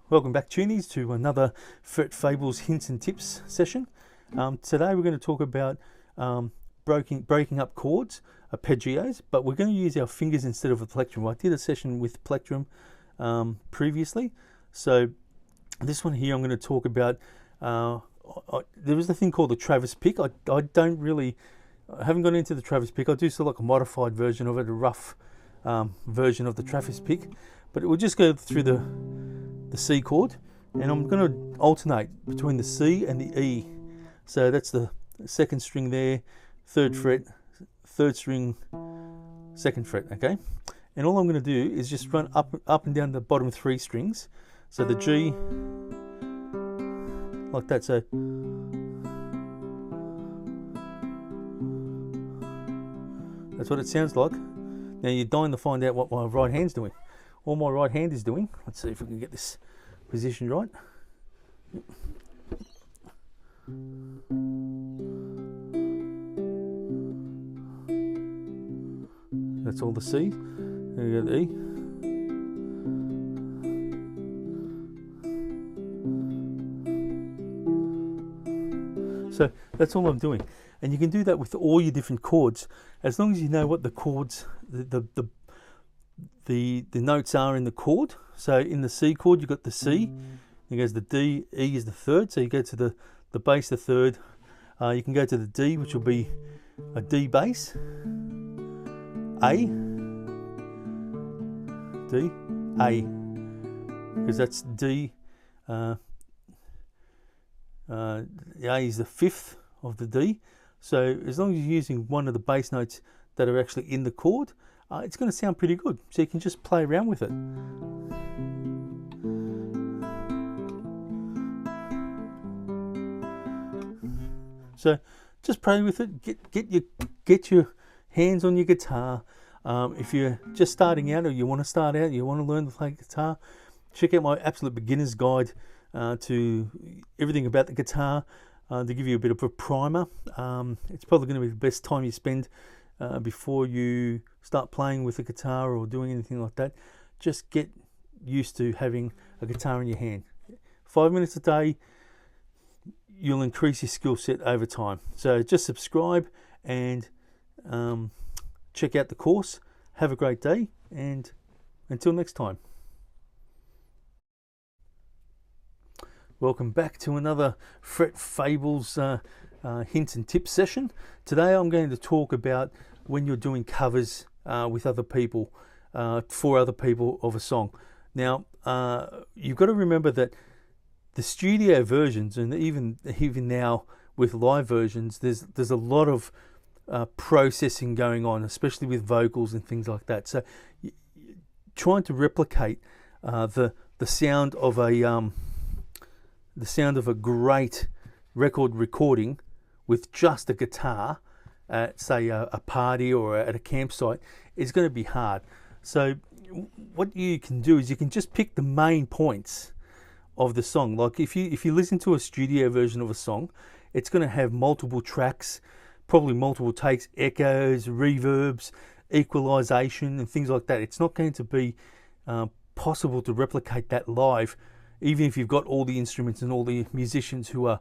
Welcome back, Tunnies, to another Fret Fables hints and tips session. Today we're going to talk about breaking up chords, arpeggios, but we're going to use our fingers instead of a plectrum. I did a session with plectrum previously, so this one here I'm going to talk about. There was a thing called the Travis pick. I haven't gone into the Travis pick. I do still like a modified version of it, a rough version of the Travis pick, but it will just go through the C chord, and I'm going to alternate between the C and the E. So that's the second string there, third fret, third string, second fret, okay? And all I'm going to do is just run up and down the bottom three strings. So the G, like that. So that's what it sounds like. Now you're dying to find out what my right hand's doing. All my right hand is doing, let's see if we can get this position right. That's all the C. There we go, the E. So that's all I'm doing. And you can do that with all your different chords, as long as you know what the chords, the notes are in the chord. So in the C chord you've got the C, then goes the D, E is the third, so you go to the bass, the third. You can go to the D, which will be a D bass, A, D, A, because that's D. The A is the fifth of the D. So as long as you're using one of the bass notes that are actually in the chord, it's going to sound pretty good. So you can just play around with it. So just play with it. Get your hands on your guitar. If you're just starting out, or you want to start out, you want to learn to play guitar, check out my absolute beginner's guide to everything about the guitar, to give you a bit of a primer. It's probably going to be the best time you spend before you start playing with a guitar or doing anything like that. Just get used to having a guitar in your hand. 5 minutes a day, you'll increase your skill set over time. So just subscribe and check out the course. Have a great day, and until next time. Welcome back to another Fret Fables hints and tips session. Today I'm going to talk about when you're doing covers with other people, for other people of a song. Now you've got to remember that the studio versions, and even now with live versions, there's a lot of processing going on, especially with vocals and things like that. So trying to replicate the sound of a great record recording with just a guitar at, say, a party or at a campsite is going to be hard. So what you can do is you can just pick the main points of the song. Like if you listen to a studio version of a song, it's going to have multiple tracks, probably multiple takes, echoes, reverbs, equalization and things like that. It's not going to be possible to replicate that live, even if you've got all the instruments and all the musicians who are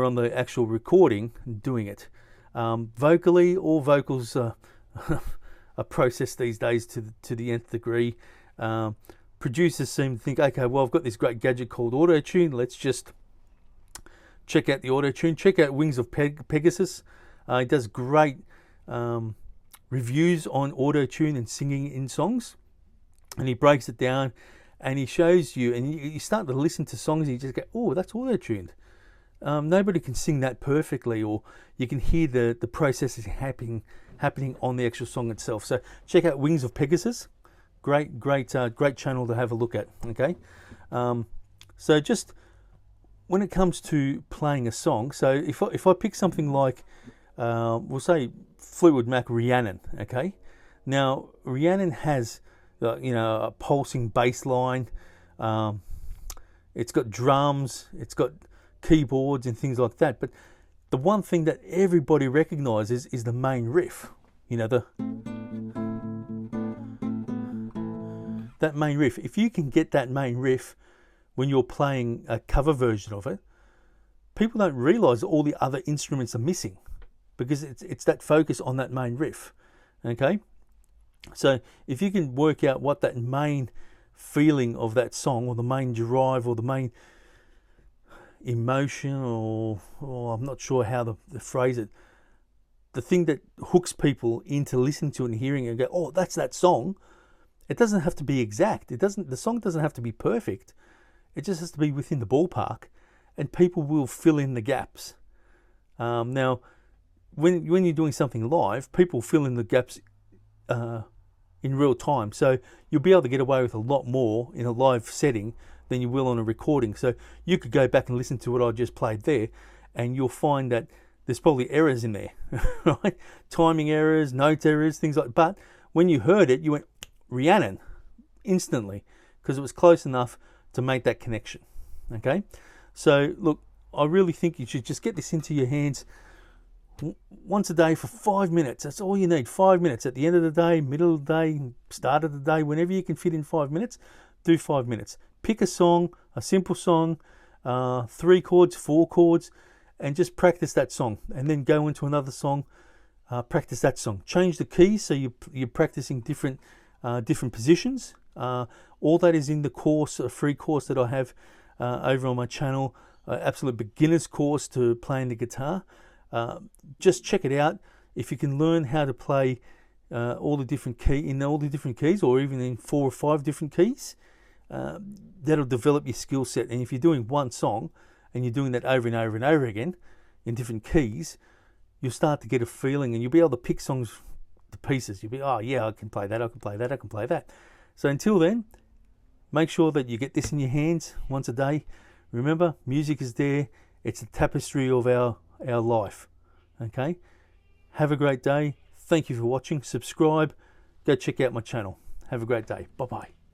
on the actual recording doing it. Vocally, all vocals are processed these days to the nth degree. Producers seem to think, okay, well, I've got this great gadget called auto-tune. Let's just check out the auto-tune. Check out Wings of Pegasus. He does great reviews on auto-tune and singing in songs, and he breaks it down and he shows you, and you start to listen to songs and you just go, oh, that's auto-tuned. Nobody can sing that perfectly, or you can hear the processes happening on the actual song itself. So check out Wings of Pegasus. Great channel to have a look at. Okay, so just when it comes to playing a song, so if I pick something like we'll say Fleetwood Mac Rhiannon. Okay, now Rhiannon has a pulsing bass line. It's got drums. It's got keyboards and things like that. But the one thing that everybody recognizes is the main riff. That main riff. If you can get that main riff when you're playing a cover version of it, people don't realize all the other instruments are missing, because it's that focus on that main riff. Okay, so if you can work out what that main feeling of that song, or the main drive, or the main emotion, or I'm not sure how to phrase it, the thing that hooks people into listening to it and hearing it and go, oh, that's that song. It doesn't have to be exact. The song doesn't have to be perfect. It just has to be within the ballpark, and people will fill in the gaps. Now, when you're doing something live, people fill in the gaps in real time. So you'll be able to get away with a lot more in a live setting than you will on a recording. So you could go back and listen to what I just played there, and you'll find that there's probably errors in there, right? Timing errors, note errors, things like that. But when you heard it, you went, Rhiannon, instantly, because it was close enough to make that connection. Okay? So, look, I really think you should just get this into your hands once a day for 5 minutes. That's all you need, 5 minutes. At the end of the day, middle of the day, start of the day, whenever you can fit in 5 minutes, do 5 minutes. Pick a song, a simple song, 3 chords, 4 chords, and just practice that song, and then go into another song, practice that song. Change the keys so you're practicing different positions. All that is in the course, a free course that I have over on my channel, absolute beginner's course to playing the guitar. Just check it out. If you can learn how to play all the different keys, or even in 4 or 5 different keys, that'll develop your skill set. And if you're doing one song and you're doing that over and over and over again in different keys, you'll start to get a feeling, and you'll be able to pick songs to pieces. You'll be, oh yeah, I can play that, I can play that, I can play that. So until then, make sure that you get this in your hands once a day. Remember, music is there. It's a tapestry of our life. Okay? Have a great day. Thank you for watching. Subscribe. Go check out my channel. Have a great day. Bye-bye.